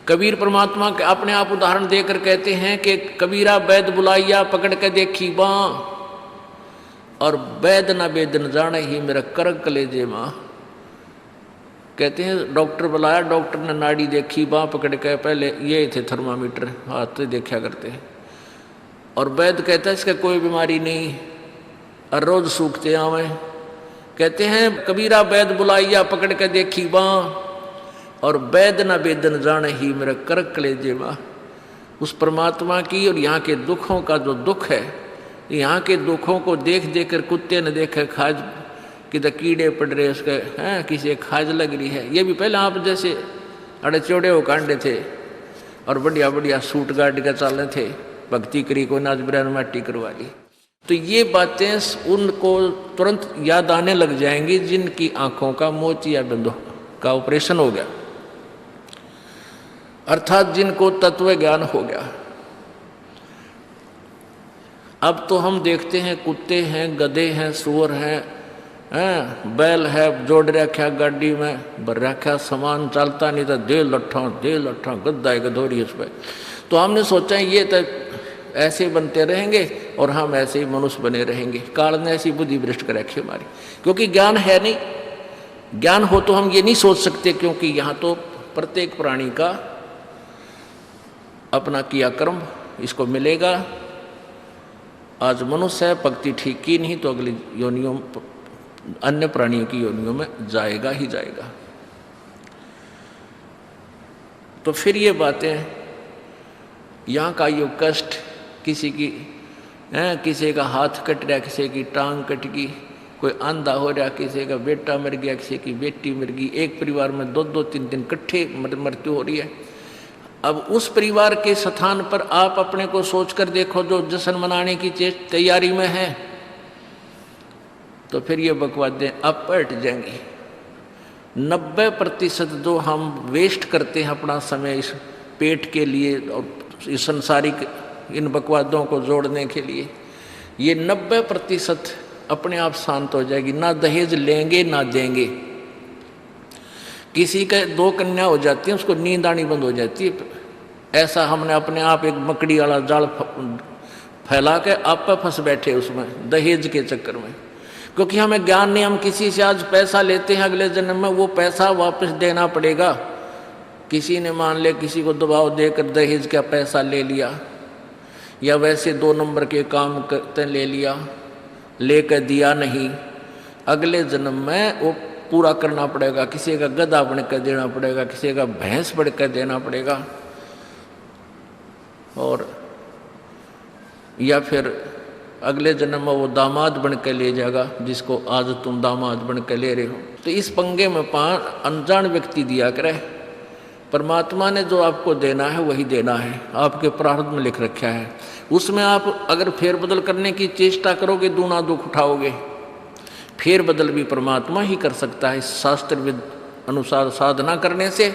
कबीर परमात्मा के अपने आप उदाहरण देकर कहते हैं कि कबीरा वैद बुलाइया पकड़ के देखी बाँ, और वैद न वेद न जाने ही मेरा करक कलेजे माँ। कहते हैं डॉक्टर बुलाया, डॉक्टर ने नाड़ी देखी, बाँ पकड़ के, पहले ये थे थर्मामीटर हाथ से देखा करते हैं, और वैद कहता है इसका कोई बीमारी नहीं और रोज सूखते आवे। कहते हैं कबीरा वैद बुलाइया पकड़ के देखी बाँ, और वैद न वेद न जाने ही मेरा करक कलेजे माँ। उस परमात्मा की और यहाँ के दुखों का जो दुख है, यहाँ के दुखों को देख देख कर कुत्ते ने देखे खाज किधर कीड़े पड़ रहे उसके हैं, किसी खाज लग रही है। ये भी पहले आप जैसे अड़े चौड़े हो कांडे थे और बढ़िया बढ़िया सूट गाड़ के चाले थे, भक्ति करी को नाच बिरान माटी करवा ली। तो ये बातें उनको तुरंत याद आने लग जाएंगी जिनकी आंखों का मोतिया बिंदु का ऑपरेशन हो गया, अर्थात जिनको तत्व ज्ञान हो गया। अब तो हम देखते हैं कुत्ते हैं, गधे हैं, सुअर हैं, बैल है, जोड़ रखा गाड़ी में भर रखा सामान, चलता नहीं था, दे लट्ठा गद्दा है गधोरी उस पर। तो हमने सोचा ये तो ऐसे बनते रहेंगे और हम ऐसे ही मनुष्य बने रहेंगे। काल ने ऐसी बुद्धि भ्रष्ट कर रखी हमारी, क्योंकि ज्ञान है नहीं। ज्ञान हो तो हम ये नहीं सोच सकते, क्योंकि यहाँ तो प्रत्येक प्राणी का अपना किया कर्म इसको मिलेगा। आज मनुष्य है, भक्ति ठीक की नहीं तो अगली योनियों अन्य प्राणियों की योनियों में जाएगा ही जाएगा। तो फिर ये बातें, यहाँ का यो कष्ट, किसी की किसी का हाथ कट रहा, किसी की टांग कट गई, कोई अंधा हो रहा, किसी का बेटा मर गया, किसी की बेटी मर गई, एक परिवार में 2-2 3-3 इकट्ठे मृत्यु हो रही है। अब उस परिवार के स्थान पर आप अपने को सोचकर देखो जो जश्न मनाने की तैयारी में है, तो फिर ये बकवादें अब पलट जाएंगी। 90% जो हम वेस्ट करते हैं अपना समय इस पेट के लिए और इस संसारिक इन बकवादों को जोड़ने के लिए, ये 90% अपने आप शांत हो जाएगी। ना दहेज लेंगे ना देंगे। किसी के 2 कन्या हो जाती है, उसको नींद आनी बंद हो जाती है। ऐसा हमने अपने आप एक मकड़ी वाला जाल फैला के आप पे फंस बैठे उसमें दहेज के चक्कर में, क्योंकि हमें ज्ञान नहीं। हम किसी से आज पैसा लेते हैं, अगले जन्म में वो पैसा वापस देना पड़ेगा। किसी ने मान ले किसी को दबाव देकर दहेज का पैसा ले लिया, या वैसे 2 नंबर के काम करते ले लिया, लेकर दिया नहीं, अगले जन्म में वो पूरा करना पड़ेगा। किसी का गधा बन कर देना पड़ेगा, किसी का भैंस बन कर देना पड़ेगा, और या फिर अगले जन्म में वो दामाद बन कर ले जाएगा जिसको आज तुम दामाद बन कर ले रहे हो। तो इस पंगे में अनजान व्यक्ति दिया करे। परमात्मा ने जो आपको देना है वही देना है, आपके प्रारब्ध में लिख रखा है। उसमें आप अगर फेरबदल करने की चेष्टा करोगे दूना दुख उठाओगे। फेरबदल भी परमात्मा ही कर सकता है। शास्त्र अनुसार साधना करने से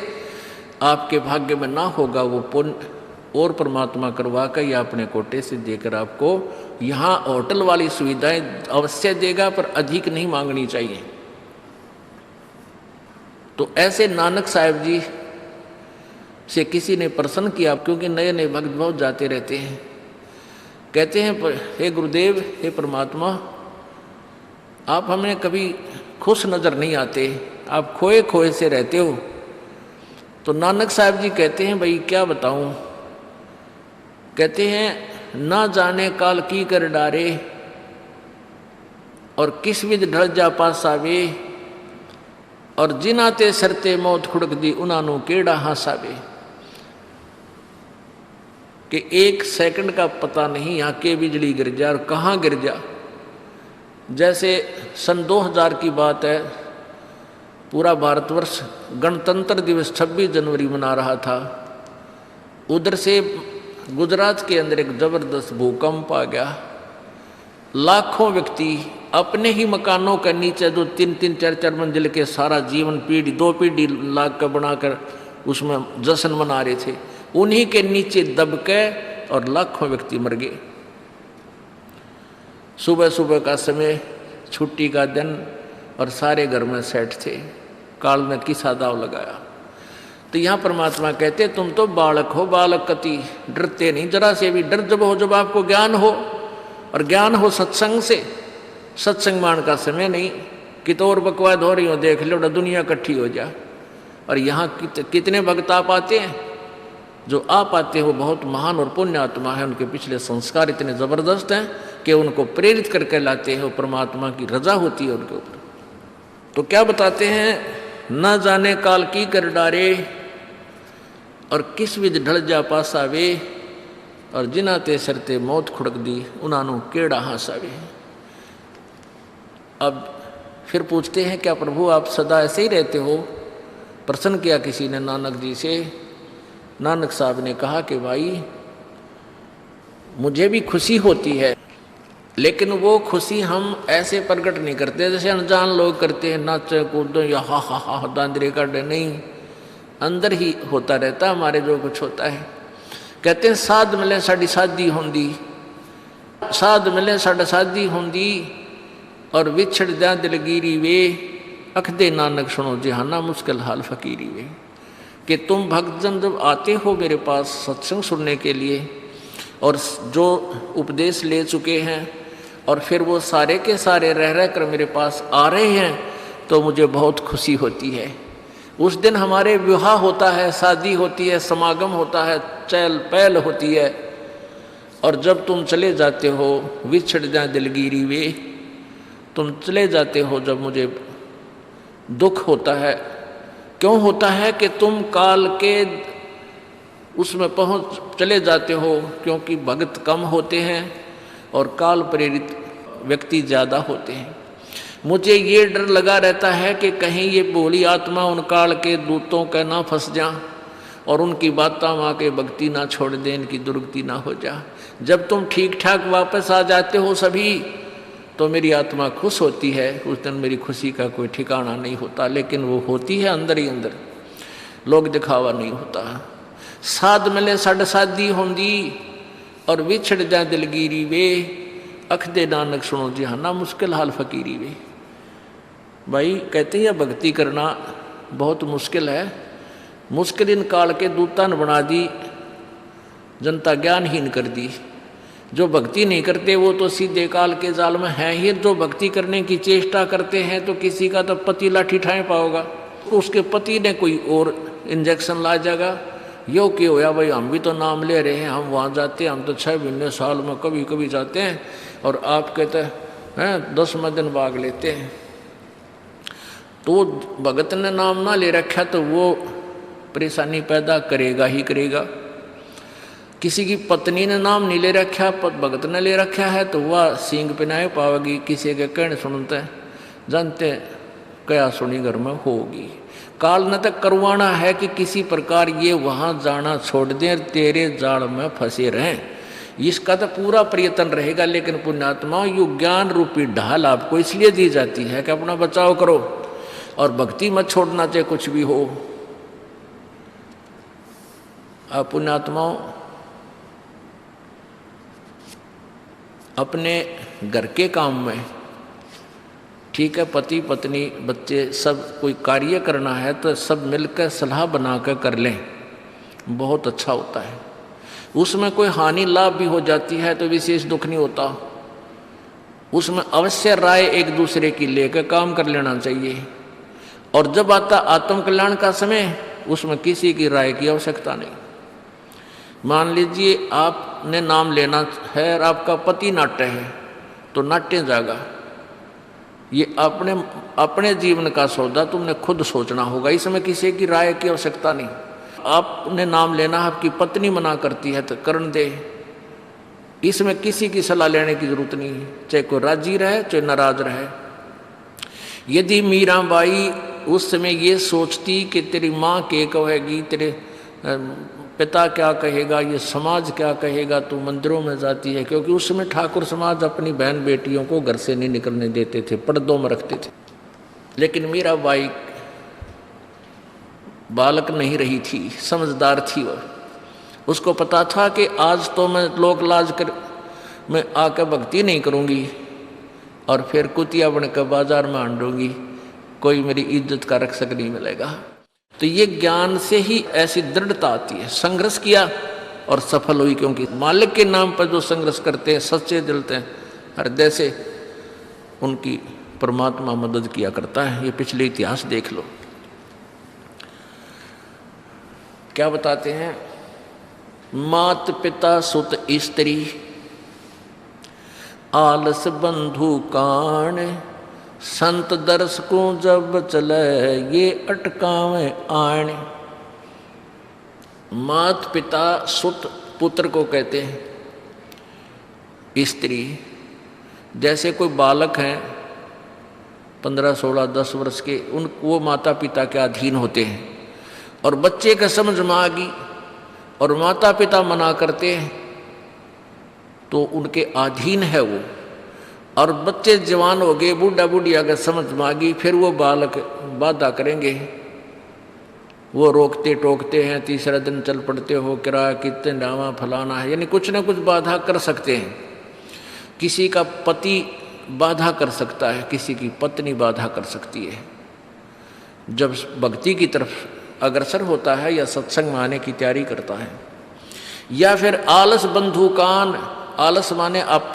आपके भाग्य में ना होगा वो पुण्य, और परमात्मा करवा कर या अपने कोटे से देकर आपको यहाँ होटल वाली सुविधाएं अवश्य देगा, पर अधिक नहीं मांगनी चाहिए। तो ऐसे नानक साहब जी से किसी ने प्रश्न किया, क्योंकि नए नए भक्त बहुत जाते रहते हैं। कहते हैं हे गुरुदेव, हे परमात्मा, आप हमें कभी खुश नजर नहीं आते, आप खोए खोए से रहते हो। तो नानक साहब जी कहते हैं भाई क्या बताऊं। कहते हैं ना जाने काल की कर डारे, और किस विध ढल जा पासावे, और जिनाते सरते मौत खुड़क दी उनानू केड़ा हासावे। कि 1 सेकंड का पता नहीं यहाँ के बिजली गिर जा और कहाँ गिर जा। जैसे सन 2000 की बात है, पूरा भारतवर्ष गणतंत्र दिवस 26 जनवरी मना रहा था। उधर से गुजरात के अंदर एक जबरदस्त भूकंप आ गया। लाखों व्यक्ति अपने ही मकानों के नीचे जो 3-3 4-4 मंजिल के सारा जीवन पीढ़ी 2 पीढ़ी लाख का बनाकर उसमें जश्न मना रहे थे, उन्हीं के नीचे दब के और लाखों व्यक्ति मर गए। सुबह सुबह का समय, छुट्टी का दिन, और सारे घर में सेट थे। काल ने किसा दाव लगाया। तो यहाँ परमात्मा कहते तुम तो बालक हो, बालक कति डरते नहीं जरा से भी। डर जब हो जब आपको ज्ञान हो, और ज्ञान हो सत्संग से। सत्संग मान का समय नहीं कि तो और बकवाद हो रही हो, देख लो दुनिया इकट्ठी हो जा। और यहाँ कितने भक्त आ पाते हैं, जो आ पाते हो बहुत महान और पुण्य आत्मा है, उनके पिछले संस्कार इतने ज़बरदस्त हैं कि उनको प्रेरित करके लाते हैं, परमात्मा की रजा होती है उनके ऊपर। तो क्या बताते हैं, न जाने काल की कर डारे, और किस विध ढल जा पासावे, और जिना ते सरते मौत खुड़क दी, उन्होंने केड़ा हासावे। अब फिर पूछते हैं क्या प्रभु आप सदा ऐसे ही रहते हो? प्रश्न किया किसी ने नानक जी से। नानक साहब ने कहा कि भाई मुझे भी खुशी होती है, लेकिन वो खुशी हम ऐसे प्रकट नहीं करते जैसे अनजान लोग करते हैं, नाचे कूदो या हा हा हा दांदरे काटे। नहीं, अंदर ही होता रहता हमारे जो कुछ होता है। कहते हैं साध मिले साड़ी शादी होंदी, साध मिले साड़ा शादी होंदी, और विछड़ जा दिलगिरी वे, अखदे नानक सुनो जहाना मुश्किल हाल फकीरी वे। कि तुम भक्तजन जब आते हो मेरे पास सत्संग सुनने के लिए, और जो उपदेश ले चुके हैं, और फिर वो सारे के सारे रह कर मेरे पास आ रहे हैं, तो मुझे बहुत खुशी होती है। उस दिन हमारे विवाह होता है, शादी होती है, समागम होता है, चहल पहल होती है। और जब तुम चले जाते हो, विछड़ जा दिलगिरी वे, तुम चले जाते हो जब मुझे दुख होता है। क्यों होता है कि तुम काल के उसमें पहुंच चले जाते हो, क्योंकि भक्त कम होते हैं और काल प्रेरित व्यक्ति ज़्यादा होते हैं। मुझे ये डर लगा रहता है कि कहीं ये भोली आत्मा उन काल के दूतों का ना फंस जा, और उनकी बातों माँ के भक्ति ना छोड़ दे, इनकी दुर्गति ना हो जा। जब तुम ठीक ठाक वापस आ जाते हो सभी, तो मेरी आत्मा खुश होती है। उस दिन मेरी खुशी का कोई ठिकाना नहीं होता, लेकिन वो होती है अंदर ही अंदर, लोग दिखावा नहीं होता। साध मिले साड़ शादी होंदी, और विछड़ जा दिलगिरी वे, अखदे नानक सुनो जहाना मुश्किल हाल फकीरी वे। भाई कहते हैं भक्ति करना बहुत मुश्किल है। मुश्किल इन काल के दूता ने बना दी, जनता ज्ञानहीन कर दी। जो भक्ति नहीं करते वो तो सीधे काल के जाल में है ही। जो भक्ति करने की चेष्टा करते हैं तो किसी का तो पति लाठी ठाए पाओगा, उसके पति ने कोई और इंजेक्शन ला जाएगा। यो कि होया भाई हम भी तो नाम ले रहे हैं, हम वहाँ जाते हैं, हम तो 6 महीने साल में कभी कभी जाते हैं, और आप कहते हैं 10वें दिन भाग लेते हैं। तो भगत ने नाम ना ले रखा तो वो परेशानी पैदा करेगा ही करेगा। किसी की पत्नी ने नाम नहीं ले रखा, भगत ने ले रखा है, तो वह सींग पिनाए पावेगी। किसी के कहने सुनते जानते क्या सुनी घर में होगी। काल न तक करवाना है कि किसी प्रकार ये वहाँ जाना छोड़ दें, तेरे जाल में फंसे रहें। इसका तो पूरा प्रयत्न रहेगा। लेकिन पुण्यात्मा यु ज्ञान रूपी ढाल आपको इसलिए दी जाती है कि अपना बचाव करो, और भक्ति मत छोड़ना चाहे कुछ भी हो। आप पुण्यात्माओं अपने घर के काम में, ठीक है, पति पत्नी बच्चे सब कोई कार्य करना है तो सब मिलकर सलाह बनाकर कर लें, बहुत अच्छा होता है। उसमें कोई हानि लाभ भी हो जाती है तो विशेष दुख नहीं होता। उसमें अवश्य राय एक दूसरे की लेकर काम कर लेना चाहिए। और जब आता आत्म कल्याण का समय, उसमें किसी की राय की आवश्यकता नहीं। मान लीजिए आपने नाम लेना है और आपका पति नाट्य है, तो नाट्य जागा। ये अपने जीवन का सौदा तुमने खुद सोचना होगा, इसमें किसी की राय की आवश्यकता नहीं। आपने नाम लेना, आपकी पत्नी मना करती है तो करण दे, इसमें किसी की सलाह लेने की जरूरत नहीं है, चाहे कोई राजी रहे चाहे नाराज रहे। यदि मीराबाई उस समय ये सोचती कि तेरी माँ क्या कहेगी, तेरे पिता क्या कहेगा, ये समाज क्या कहेगा, तू मंदिरों में जाती है, क्योंकि उस समय ठाकुर समाज अपनी बहन बेटियों को घर से नहीं निकलने देते थे, पर्दों में रखते थे। लेकिन मीराबाई बालक नहीं रही थी, समझदार थी। वह उसको पता था कि आज तो मैं लोक लाज कर मैं आकर भक्ति नहीं करूँगी और फिर कुतिया बनकर बाजार में आंडूंगी, कोई मेरी इज्जत का रक्षक नहीं मिलेगा। तो ये ज्ञान से ही ऐसी दृढ़ता आती है। संघर्ष किया और सफल हुई, क्योंकि मालिक के नाम पर जो संघर्ष करते हैं सच्चे दिल से हृदय से, उनकी परमात्मा मदद किया करता है। ये पिछले इतिहास देख लो। क्या बताते हैं? मात पिता सुत स्त्री आलस बंधु कान, संत दर्श को जब चले ये अटकावे आण। मात पिता सुत पुत्र को कहते हैं। स्त्री जैसे कोई बालक हैं 15, 16, 10 वर्ष के, वो माता पिता के अधीन होते हैं। और बच्चे का समझ में आ गई और माता पिता मना करते हैं तो उनके अधीन है वो। और बच्चे जवान हो गए, बूढ़ा बूढ़ी अगर समझ में आ गई, फिर वो बालक बाधा करेंगे, वो रोकते टोकते हैं। तीसरा दिन चल पड़ते हो, किराया कितने डावा फलाना है, यानी कुछ ना कुछ बाधा कर सकते हैं। किसी का पति बाधा कर सकता है, किसी की पत्नी बाधा कर सकती है। जब भक्ति की तरफ अग्रसर होता है या सत्संग में आने की तैयारी करता है। या फिर आलस बंधु कान, आलस माने आप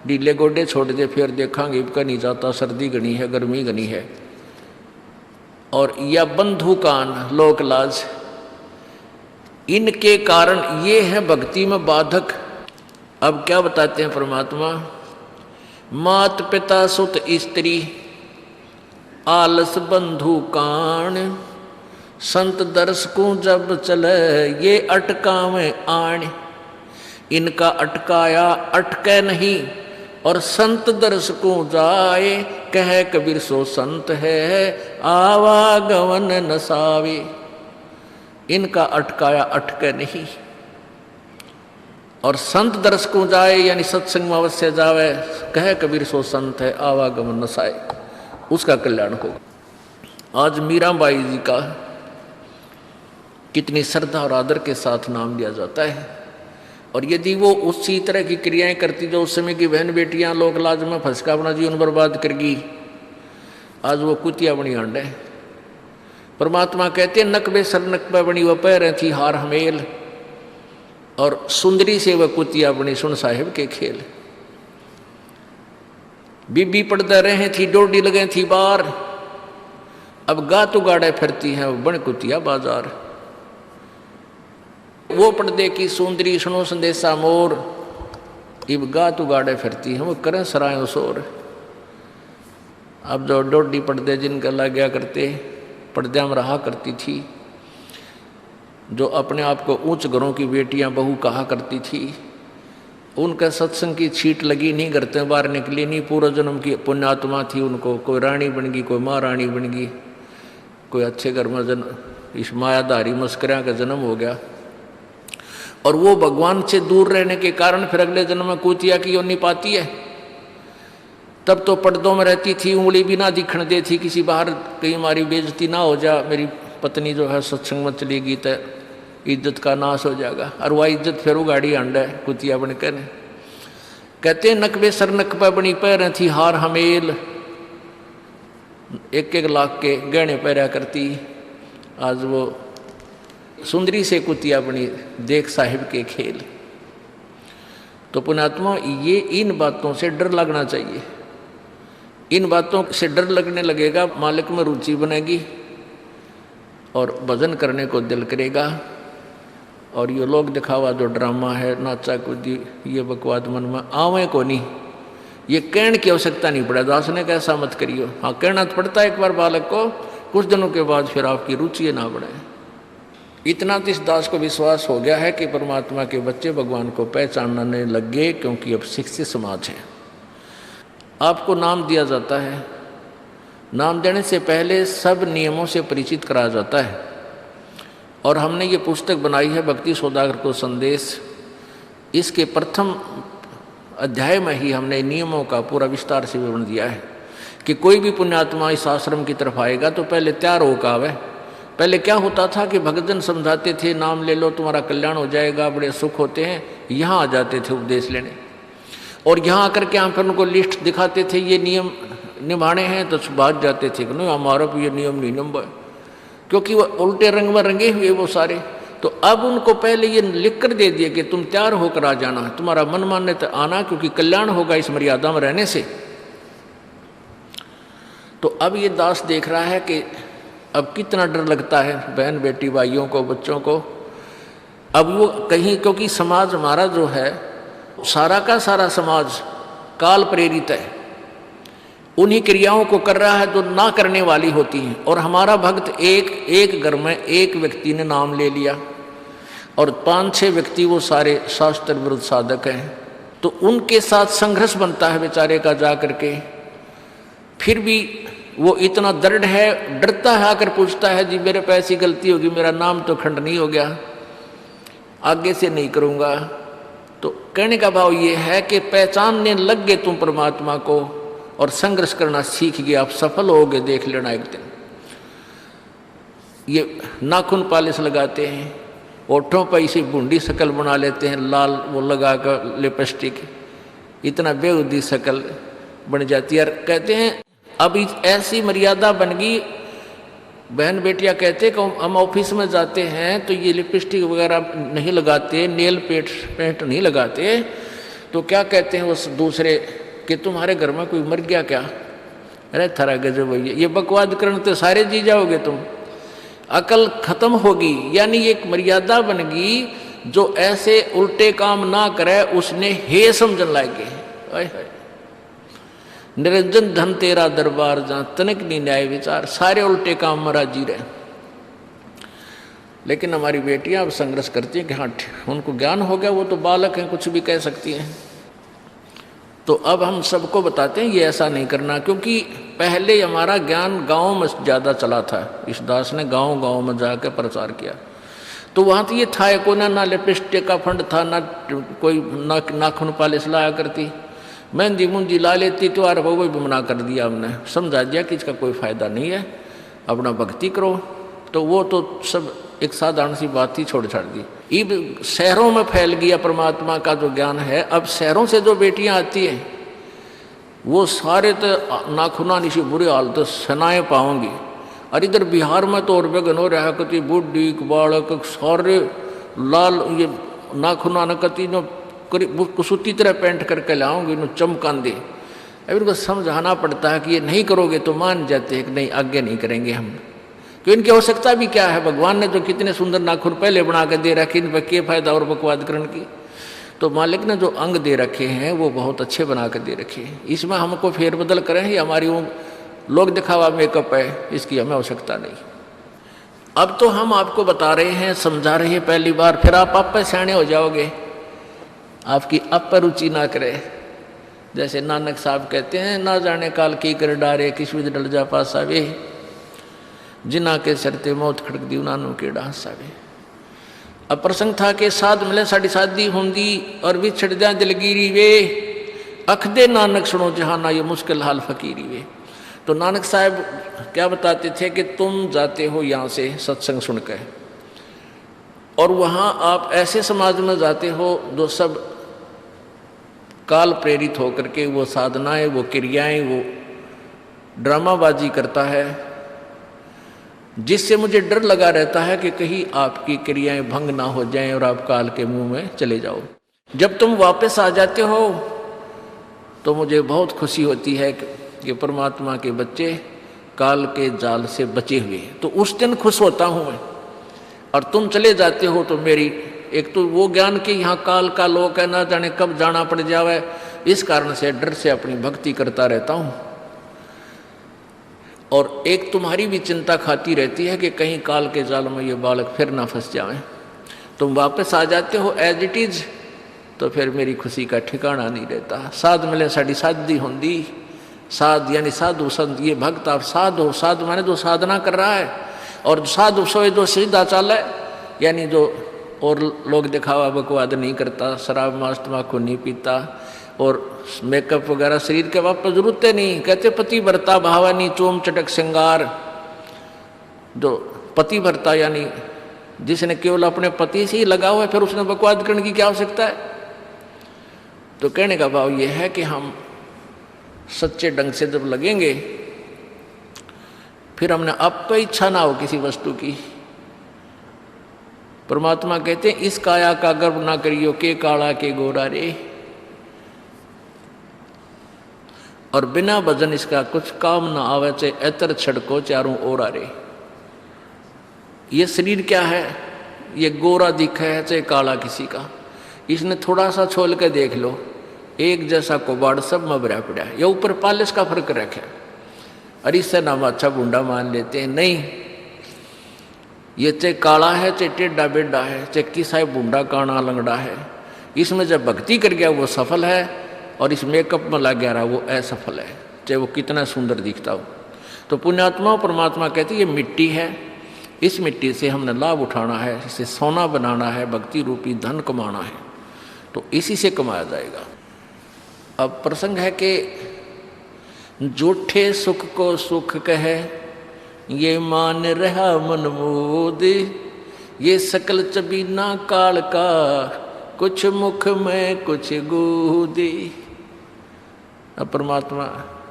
ढीले गोडे छोड़ दे, फिर देखांगे इबका नहीं जाता, सर्दी घनी है, गर्मी घनी है। और या बंधु कान, लोक लाज, इनके कारण ये है भक्ति में बाधक। अब क्या बताते हैं परमात्मा? मात पिता सुत स्त्री आलस बंधु कान, संत दर्श को जब चले ये अटकावे आण। इनका अटकाया अटके नहीं, और संत दर्श को जाए कह कबीर सो संत है आवागमन नसावे। इनका अटकाया अटके नहीं, और संत दर्श को जाए यानी सत्संग में अवश्य जावे, कह कबीर सो संत है आवागमन नसाए, उसका कल्याण होगा। आज मीराबाई जी का कितनी श्रद्धा और आदर के साथ नाम लिया जाता है। और यदि वो उसी तरह की क्रियाएं करती जो उस समय की बहन बेटियां लोक लाज में फंस का अपना जीवन बर्बाद करगी, आज वो कुतिया बनी आंड है। परमात्मा कहते हैं नकबे सर नकबे बनी वह पैर थी हार हमेल, और सुंदरी से वह कुतिया बनी सुन साहिब के खेल। बीबी पड़दा रहे थी डोडी लगे थी बार, अब गा तो गाड़े फिरती हैं बन कुतिया बाजार। वो पर्दे की सुंदरी सुनो संदेशा मोर, इब गा तो गाड़े फिरती हैं वो करें सराय शोर। अब जो डोडी पर्दे जिनका लग गया करते, पर्दे में रहा करती थी, जो अपने आप को ऊंच घरों की बेटियां बहू कहा करती थी, उनका सत्संग की छीट लगी नहीं, करते बाहर निकली नहीं। पूर्व जन्म की पुण्यात्मा थी, उनको कोई रानी बन गई, कोई महारानी बन गई, कोई अच्छे घर में इस मायाधारी मस्करिया का जन्म हो गया। और वो भगवान से दूर रहने के कारण फिर अगले जन्म में कुतिया की योनि पाती है। तब तो पर्दों में रहती थी, उंगली भी ना दिखने देती, किसी बाहर कहीं हमारी बेइज्जती ना हो जा, मेरी पत्नी जो है सत्संग में चलेगी तो इज्जत का नाश हो जाएगा। और वह इज्जत फिर उगाड़ी अंडा है कुतिया बनकर। कहते नकबे सर नकबा बनी पैर थी हार हमेल, 1-1 लाख के गहने पहरा करती, आज वो सुंदरी से कुतिया बनी देख साहिब के खेल। तो पुण्यात्मा ये इन बातों से डर लगना चाहिए। इन बातों से डर लगने लगेगा, मालिक में रुचि बनेगी और भजन करने को दिल करेगा। और ये लोग दिखावा जो ड्रामा है, नाचा कूदी, ये बकवाद मन में आवे को नहीं, ये कहने की आवश्यकता नहीं पड़े। दास ने कैसा मत करियो, हाँ कहना तो पड़ता है एक बार बालक को, कुछ दिनों के बाद फिर आपकी रुचि ना बढ़े। इतना तो इस दास को विश्वास हो गया है कि परमात्मा के बच्चे भगवान को पहचानने लग गए, क्योंकि अब शिक्षित समाज है। आपको नाम दिया जाता है, नाम देने से पहले सब नियमों से परिचित कराया जाता है। और हमने ये पुस्तक बनाई है भक्ति सौदागर को संदेश, इसके प्रथम अध्याय में ही हमने नियमों का पूरा विस्तार से विवरण दिया है कि कोई भी पुण्यात्मा इस आश्रम की तरफ आएगा तो पहले तैयार होकर आवे। पहले क्या होता था कि भक्तजन समझाते थे नाम ले लो तुम्हारा कल्याण हो जाएगा, बड़े सुख होते हैं, यहाँ आ जाते थे उपदेश लेने। और यहाँ आकर के हम फिर उनको लिस्ट दिखाते थे, ये नियम निभाने हैं, तो बात जाते थे कि नहीं हमारा भी ये नियम नहीं नंबर। क्योंकि वो उल्टे रंग में रंगे हुए वो सारे। तो अब उनको पहले ये लिख कर दे दिया कि तुम तैयार होकर आ जाना, तुम्हारा मन मानने तो आना, क्योंकि कल्याण होगा इस मर्यादा में रहने से। तो अब ये दास देख रहा है कि अब कितना डर लगता है बहन बेटी भाइयों को, बच्चों को। अब वो कहीं, क्योंकि समाज हमारा जो है सारा का सारा समाज काल प्रेरित है, उन्हीं क्रियाओं को कर रहा है जो ना करने वाली होती हैं। और हमारा भक्त एक घर में एक व्यक्ति ने नाम ले लिया और 5-6 व्यक्ति वो सारे शास्त्र विरुद्ध साधक हैं, तो उनके साथ संघर्ष बनता है बेचारे का जा करके। फिर भी वो इतना दृढ़ है, डरता है, आकर पूछता है जी मेरे पे ऐसी गलती होगी, मेरा नाम तो खंड नहीं हो गया, आगे से नहीं करूँगा। तो कहने का भाव ये है कि पहचानने लग गए तुम परमात्मा को और संघर्ष करना सीख गए, आप सफल होगे, देख लेना एक दिन। ये नाखून पालिश लगाते हैं, ओठों पर इसी बूंदी शक्ल बना लेते हैं, लाल वो लगा कर लिपस्टिक, इतना बेहुदी शक्ल बन जाती है। कहते हैं अब ऐसी मर्यादा बन गई, बहन बेटियां कहते कि हम ऑफिस में जाते हैं तो ये लिपस्टिक वगैरह नहीं लगाते, नेल पेंट नहीं लगाते, तो क्या कहते हैं उस दूसरे कि तुम्हारे घर में कोई मर गया क्या? अरे थारा गजब भैया, ये बकवाद करने तो सारे जी जाओगे तुम, अकल खत्म होगी। यानी एक मर्यादा बन गई, जो ऐसे उल्टे काम ना करे उसने हे समझन लागे। निरंजन धन तेरा दरबार जहाँ तनिक नहीं न्याय विचार, सारे उल्टे काम में राजी रहे। लेकिन हमारी बेटियां अब संघर्ष करती हैं कि हाँ उनको ज्ञान हो गया, वो तो बालक हैं, कुछ भी कह सकती हैं। तो अब हम सबको बताते हैं ये ऐसा नहीं करना, क्योंकि पहले हमारा ज्ञान गाँव में ज़्यादा चला था। इस दास ने गाँव में जाकर प्रचार किया, तो वहाँ तो ये था को ना लिपस्टिक का फंड था, ना कोई नाखून पालिश लाया करती, मेहंदी मुंदी ला लेती, त्योहार हो वो भी मना कर दिया हमने, समझा दिया कि इसका कोई फ़ायदा नहीं है, अपना भक्ति करो। तो वो तो सब एक साधारण सी बात ही छोड़ छाड़ दी। अब शहरों में फैल गया परमात्मा का जो ज्ञान है। अब शहरों से जो बेटियां आती हैं वो सारे तो नाखुना निशी बुरे हाल तो सनाए पाओगी। और इधर बिहार में तो और बेगन हो रहा कति बुढ़ी बालक सारे लाल ये नाखुना न कति न कुसुती तरह पेंट करके लाऊंगी, न चमकान दे। अब इनको समझाना पड़ता है कि ये नहीं करोगे तो मान जाते हैं कि नहीं आगे नहीं करेंगे हम, क्यों इनकी आवश्यकता भी क्या है? भगवान ने जो कितने सुंदर नाखून पहले बना के दे रखे, इन पर क्या फायदा और बकवाद करने की? तो मालिक ने जो अंग दे रखे हैं वो बहुत अच्छे बना के दे रखे हैं, इसमें हमको फेरबदल करें, ये हमारी वो लोग दिखावा मेकअप है, इसकी हमें आवश्यकता नहीं। अब तो हम आपको बता रहे हैं, समझा रहे हैं पहली बार, फिर आप पे सियाने हो जाओगे, आपकी अब पर रुचि ना करे। जैसे नानक साहब कहते हैं, ना जाने काल की कर डारे, किस विध डल जा पासा वे, जिना के सरते मौत खड़क दी नानू के डांसा वे। अब प्रसंग था कि साध मिले साड़ी शादी होंगी और भी छड़ जा दिलगिरी वे, अख दे नानक सुनो जहाना ये मुश्किल हाल फकीरी वे। तो नानक साहब क्या बताते थे कि तुम जाते हो यहाँ से सत्संग सुनकर, और वहाँ आप ऐसे समाज में जाते हो जो सब काल प्रेरित होकर के वो साधनाएं, वो क्रियाएं, वो ड्रामाबाजी करता है, जिससे मुझे डर लगा रहता है कि कहीं आपकी क्रियाएं भंग ना हो जाएं और आप काल के मुंह में चले जाओ। जब तुम वापस आ जाते हो तो मुझे बहुत खुशी होती है कि परमात्मा के बच्चे काल के जाल से बचे हुए, तो उस दिन खुश होता हूँ मैं। और तुम चले जाते हो तो मेरी एक तो वो ज्ञान कि यहाँ काल का लोक है, ना जाने कब जाना पड़ जावे, इस कारण से डर से अपनी भक्ति करता रहता हूँ। और एक तुम्हारी भी चिंता खाती रहती है कि कहीं काल के जाल में ये बालक फिर ना फंस जाए। तुम वापस आ जाते हो एज इट इज, तो फिर मेरी खुशी का ठिकाना नहीं रहता। साध मिले साड़ी शादी होंगी, साध यानी साधु संत, ये भक्त आप साध हो, साध माने जो साधना कर रहा है, और साधु सोए जो सीधा चाल है, यानी जो और लोग दिखावा बकवाद नहीं करता, शराब मांस तम्बाकू नहीं पीता, और मेकअप वगैरह शरीर के वापस जरूरत नहीं। कहते पति भरता भावानी चोम चटक श्रृंगार, जो पति भरता यानी जिसने केवल अपने पति से ही लगा हुआ है, फिर उसने बकवाद करने की क्या आवश्यकता है? तो कहने का भाव यह है कि हम सच्चे ढंग से जब लगेंगे फिर हमने अब तो इच्छा ना हो किसी वस्तु की। परमात्मा कहते हैं इस काया का गर्व ना करियो के काला के गोरा रे, और बिना भजन इसका कुछ काम ना आवे, चाहे एतर छड़को चारों ओर रे। ये शरीर क्या है, ये गोरा दिखा है चाहे काला किसी का, इसने थोड़ा सा छोल के देख लो, एक जैसा कोबाड़ सब में भरा पड़ा है। ये ऊपर पालिश का फर्क रखे, और इससे नाम अच्छा बूंदा मान लेते हैं। नहीं, ये चाहे काला है चाहे टेढ़ा बेढ़ा है, चाहे किसा बूंदा काना लंगड़ा है, इसमें जब भक्ति कर गया वो सफल है, और इस मेकअप में लग गया रहा वो असफल है, चाहे वो कितना सुंदर दिखता हो। तो पुण्यात्मा परमात्मा कहते ये मिट्टी है, इस मिट्टी से हमने लाभ उठाना है, इसे सोना बनाना है, भक्ति रूपी धन कमाना है, तो इसी से कमाया जाएगा। अब प्रसंग है कि झूठे सुख को सुख कहे, ये मान रहा मन मोद, ये सकल चबीना काल का, कुछ मुख में कुछ गोदी। अब परमात्मा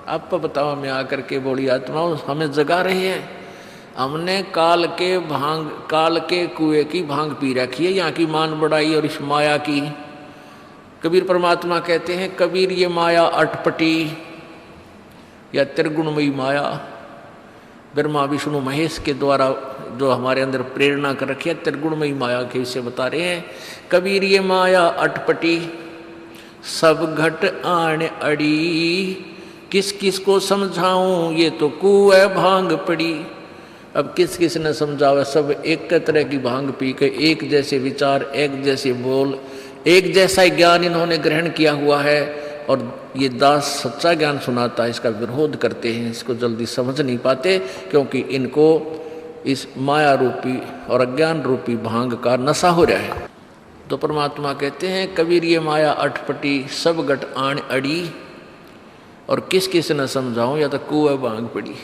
आप बताओ, मैं आकर के बोली आत्माओं हमें जगा रही है, हमने काल के कुएं की भांग पी रखी है, यहाँ की मान बढ़ाई और इस माया की। कबीर परमात्मा कहते हैं कबीर ये माया अटपटी या त्रिगुणमयी माया, ब्रह्मा विष्णु महेश के द्वारा जो हमारे अंदर प्रेरणा कर रखी है, त्रिगुणमयी माया के विषय बता रहे हैं। कबीर ये माया अटपटी सब घट आण अड़ी, किस किस को समझाऊं ये तो कुएं भांग पड़ी। अब किस किस ने समझावा, सब एक तरह की भांग पी के एक जैसे विचार, एक जैसे बोल, एक जैसा ज्ञान इन्होंने ग्रहण किया हुआ है, और ये दास सच्चा ज्ञान सुनाता है इसका विरोध करते हैं, इसको जल्दी समझ नहीं पाते, क्योंकि इनको इस माया रूपी और अज्ञान रूपी भांग का नशा हो रहा है। तो परमात्मा कहते हैं कबीर ये माया अटपटी सब घट आण अड़ी, और किस किस न समझाऊं या तो कुएं भांग पड़ी,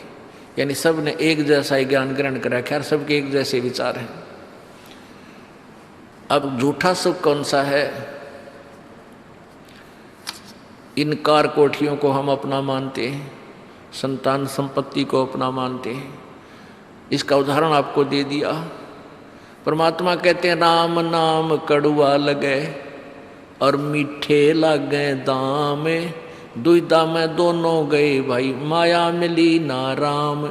यानी सब ने एक जैसा ही ज्ञान ग्रहण कर रखा है, सबके एक जैसे विचार हैं। अब झूठा सुख कौन सा है, इन कार कोठियों को हम अपना मानते हैं, संतान संपत्ति को अपना मानते हैं। इसका उदाहरण आपको दे दिया। परमात्मा कहते हैं राम नाम कड़ुआ लगे और मीठे लागे दाम, दुविधा में दोनों गए भाई, माया मिली ना राम।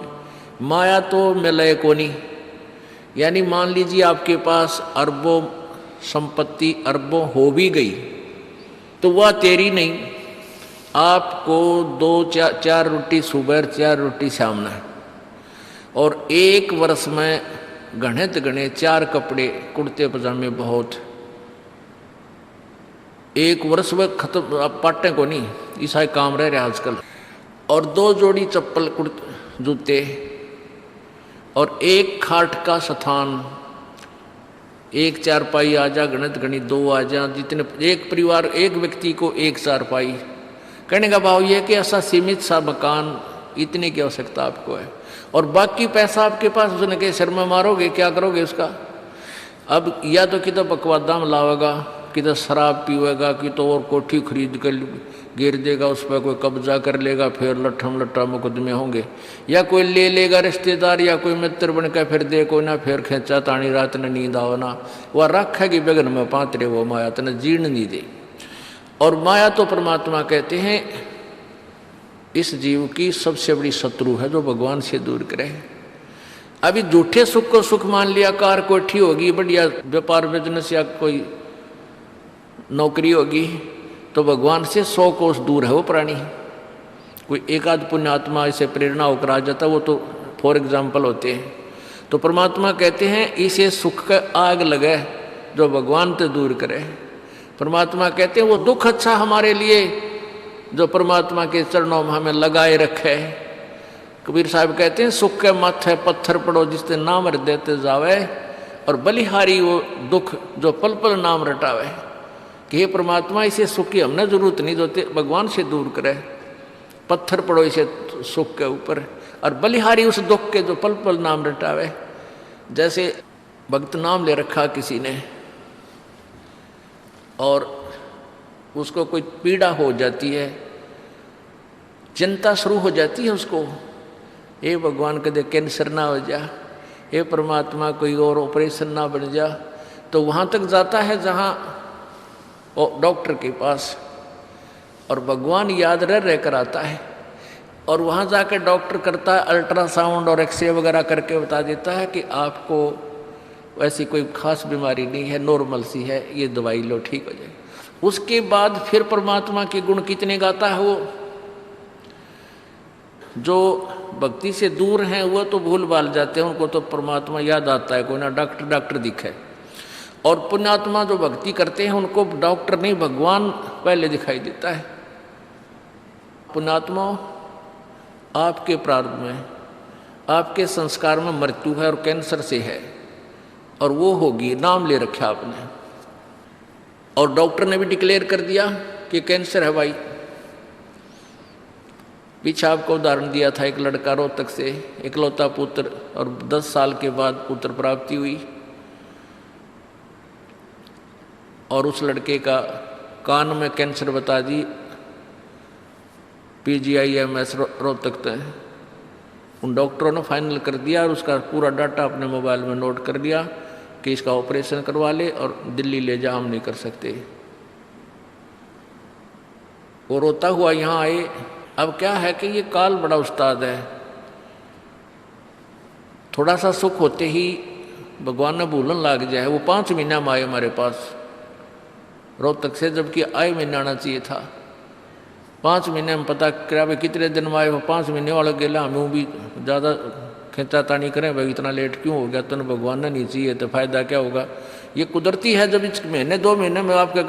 माया तो मिले को नहीं, यानी मान लीजिए आपके पास अरबों संपत्ति अरबों हो भी गई तो वह तेरी नहीं, आपको 2-4 रोटी सुबह 4 रोटी शाम है, और एक वर्ष में गणे 4 कपड़े कुर्ते पजामे बहुत, एक वर्ष में खत्म। अब पाटे को नहीं, ऐसा काम रह रहा आजकल, और 2 जोड़ी चप्पल कुर्ते जूते, और एक खाट का स्थान, एक चारपाई आ जा, गणित 2 आ जा, जितने एक परिवार एक व्यक्ति को एक चारपाई। कहने का भाव यह कि ऐसा सीमित सा मकान, इतने की आवश्यकता आपको है, और बाकी पैसा आपके पास उसने के सिर में मारोगे, क्या करोगे उसका। अब या तो कि तो बकवादा में लावेगा, कि तो शराब पीवेगा, कि तो और कोठी खरीद कर गिर देगा, उस पर कोई कब्जा कर लेगा, फिर लट्ठा मुकदमे होंगे, या कोई ले लेगा रिश्तेदार या कोई मित्र बन कर फिर दे को ना, फिर खेचा तानी रात ने नींद आओ ना, वह रखेगी बेगन में पात्रे, वो माया तने जीर्ण नहीं दे। और माया तो परमात्मा कहते हैं इस जीव की सबसे बड़ी शत्रु है, जो भगवान से दूर करे। अभी झूठे सुख को सुख मान लिया, कार कोठी होगी, बढ़िया व्यापार बिजनेस या कोई नौकरी होगी, तो भगवान से 100 कोस दूर है वो प्राणी। कोई एक आध पुण्यात्मा इसे प्रेरणा होकर आ जाता, वो तो फॉर एग्जाम्पल होते हैं। तो परमात्मा कहते हैं इसे सुख का आग लगे जो भगवान से दूर करे। परमात्मा कहते हैं वो दुख अच्छा हमारे लिए जो परमात्मा के चरणों में हमें लगाए रखे। कबीर साहब कहते हैं सुख के माथे पत्थर पड़ो जिससे नाम रट देते जावे, और बलिहारी वो दुख जो पल पल नाम रटावे। कि हे परमात्मा इसे सुख की हमने जरूरत नहीं, जो भगवान से दूर करे। पत्थर पड़ो इसे सुख के ऊपर, और बलिहारी उस दुख के जो पल पल नाम रटावे। जैसे भक्त नाम ले रखा किसी ने और उसको कोई पीड़ा हो जाती है, चिंता शुरू हो जाती है उसको, हे भगवान कदे कैंसर ना हो जा, हे परमात्मा कोई और ऑपरेशन ना बन जा। तो वहाँ तक जाता है जहाँ डॉक्टर के पास, और भगवान याद रह कर आता है, और वहाँ जाकर डॉक्टर करता है अल्ट्रासाउंड और एक्सरे वगैरह करके बता देता है कि आपको ऐसी कोई खास बीमारी नहीं है, नॉर्मल सी है, ये दवाई लो ठीक हो जाए। उसके बाद फिर परमात्मा के गुण कितने गाता है वो। जो भक्ति से दूर हैं वो तो भूल भाल जाते हैं, उनको तो परमात्मा याद आता है, कोई ना डॉक्टर दिखे। और पुण्यात्मा जो भक्ति करते हैं उनको डॉक्टर नहीं भगवान पहले दिखाई देता है। पुण्यात्मा, आपके प्रारब्ध में, आपके संस्कार में मृत्यु है और कैंसर से है, और वो होगी, नाम ले रखा आपने, और डॉक्टर ने भी डिक्लेयर कर दिया कि कैंसर है भाई। पीछे आपको उदाहरण दिया था, एक लड़का रोहतक से, इकलौता पुत्र, और 10 साल के बाद पुत्र प्राप्ति हुई, और उस लड़के का कान में कैंसर बता दी, PGIMS रोहतक तक। उन डॉक्टरों ने फाइनल कर दिया और उसका पूरा डाटा अपने मोबाइल में नोट कर लिया कि इसका ऑपरेशन करवा ले और दिल्ली ले जा, हम नहीं कर सकते। वो रोता हुआ यहाँ आए। अब क्या है कि ये काल बड़ा उस्ताद है, थोड़ा सा सुख होते ही भगवान ने भूलन लाग जाए। वो 5 महीना में आए हमारे पास रोहतक से, जबकि आए महीना आना चाहिए था। 5 महीने में पता करा भाई कितने दिन में आए हो, 5 महीने वाला गेला। हमें भी ज़्यादा खींचातानी करें भाई इतना लेट क्यों हो गया, तो भगवान ने नहीं चाहिए तो फायदा क्या होगा। ये कुदरती है, जब इस महीने 2 महीने में आपका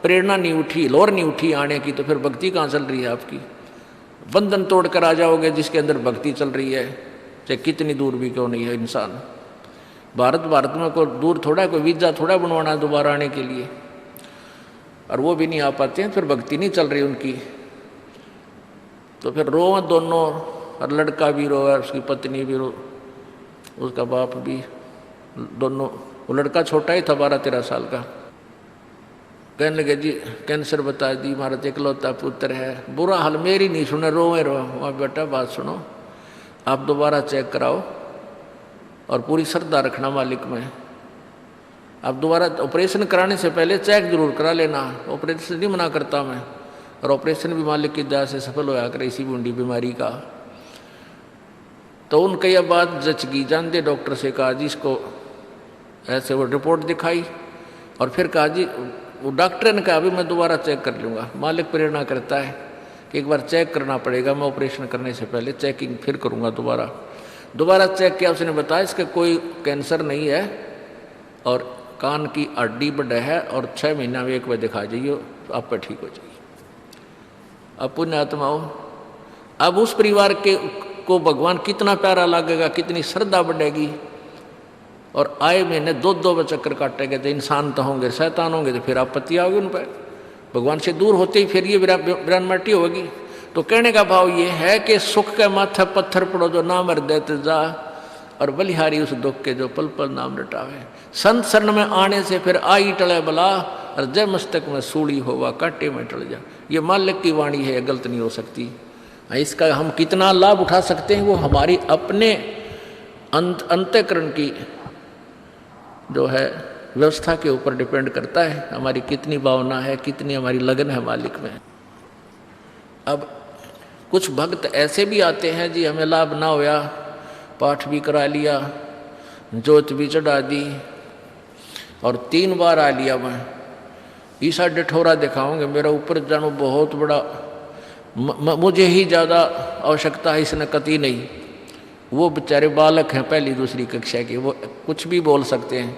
प्रेरणा नहीं उठी, लोर नहीं उठी आने की, तो फिर भक्ति कहाँ चल रही है आपकी। बंधन तोड़ कर आ जाओगे जिसके अंदर भक्ति चल रही है, चाहे कितनी दूर भी क्यों नहीं है इंसान। भारत में कोई दूर थोड़ा, कोई वीज़ा थोड़ा बनवाना है दोबारा आने के लिए, और वो भी नहीं आ पाते हैं, फिर भक्ति नहीं चल रही उनकी। तो फिर रो दोनों, और लड़का भी रो और उसकी पत्नी भी रो, उसका बाप भी, दोनों। वो लड़का छोटा ही था, 12-13 साल का। कहने लगे जी कैंसर बता दी, हमारा इकलौता पुत्र है। बुरा हाल, मेरी नहीं सुने, रोए रो। वहाँ बेटा बात सुनो, आप दोबारा चेक कराओ और पूरी श्रद्धा रखना मालिक में। आप दोबारा ऑपरेशन कराने से पहले चेक जरूर करा लेना, ऑपरेशन नहीं मना करता मैं, और ऑपरेशन भी मालिक की दया से सफल होया करे इसी बूंदी बीमारी का। तो उनके यह बात जच गई, जानते डॉक्टर से कहा जी इसको ऐसे, वो रिपोर्ट दिखाई, और फिर कहा जी, वो डॉक्टर ने कहा अभी मैं दोबारा चेक कर लूँगा। मालिक प्रेरणा करता है कि एक बार चेक करना पड़ेगा, मैं ऑपरेशन करने से पहले चेकिंग फिर करूँगा। दोबारा चेक किया, उसने बताया इसका कोई कैंसर नहीं है, और कान की हड्डी बढ़ है, और 6 महीना में एक बार दिखा जाइए, आप पर ठीक हो जाइए। अब पुण्यात्माओं, अब उस परिवार को भगवान कितना प्यारा लगेगा, कितनी श्रद्धा बढ़ेगी। और आए महीने 2 चक्कर काटेंगे, तो इंसान तो होंगे, शैतान होंगे, तो फिर आपत्ति आओगी उन पर। भगवान से दूर होते ही फिर ये विरानमाटी होगी। तो कहने का भाव ये है कि सुख के माथे पत्थर पड़ो जो ना मर देते जा, और बलिहारी उस दुख के जो पल पल नाम रटावे। संत शरण में आने से फिर आई टले बला, और जय मस्तक में सूड़ी होवा काटे में टल जा। ये मालिक की वाणी है, गलत नहीं हो सकती। इसका हम कितना लाभ उठा सकते हैं वो हमारी अपने अंतःकरण की जो है व्यवस्था के ऊपर डिपेंड करता है। हमारी कितनी भावना है, कितनी हमारी लगन है मालिक में। अब कुछ भक्त ऐसे भी आते हैं जी, हमें लाभ ना होया, पाठ भी करा लिया, जोत भी चढ़ा दी, और 3 बार आ लिया मैं, ईसा डठोरा दिखाऊंगे, मेरा ऊपर जानो बहुत बड़ा, मुझे ही ज़्यादा आवश्यकता है, इसने कती नहीं। वो बेचारे बालक हैं 1ली 2री कक्षा के, वो कुछ भी बोल सकते हैं,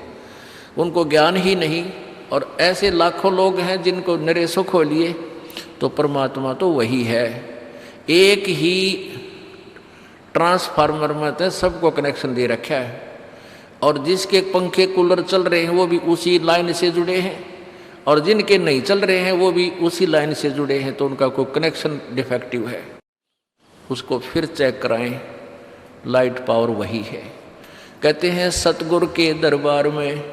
उनको ज्ञान ही नहीं। और ऐसे लाखों लोग हैं जिनको निरे सुख हो लिए। तो परमात्मा तो वही है, एक ही ट्रांसफार्मर में तो सबको कनेक्शन दे रखा है, और जिसके पंखे कूलर चल रहे हैं वो भी उसी लाइन से जुड़े हैं, और जिनके नहीं चल रहे हैं वो भी उसी लाइन से जुड़े हैं। तो उनका कोई कनेक्शन डिफेक्टिव है, उसको फिर चेक कराएं, लाइट पावर वही है। कहते हैं सतगुरु के दरबार में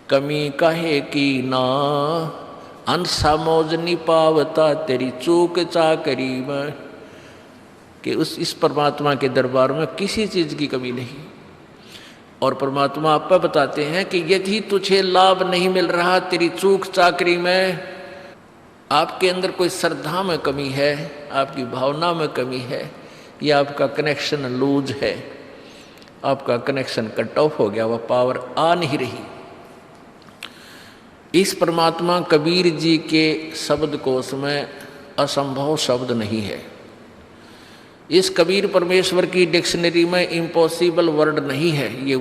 कमी काहे की ना, अंसा मौज नहीं पावता तेरी चूक चाकरी में। कि इस परमात्मा के दरबार में किसी चीज़ की कमी नहीं। और परमात्मा आपको बताते हैं कि यदि तुझे लाभ नहीं मिल रहा तेरी चूक चाकरी में, आपके अंदर कोई श्रद्धा में कमी है, आपकी भावना में कमी है, या आपका कनेक्शन लूज है, आपका कनेक्शन कट ऑफ हो गया, वह पावर आ नहीं रही। इस परमात्मा कबीर जी के शब्द कोश में असंभव शब्द नहीं है। इस कबीर परमेश्वर की डिक्शनरी में इम्पॉसिबल वर्ड नहीं है। ये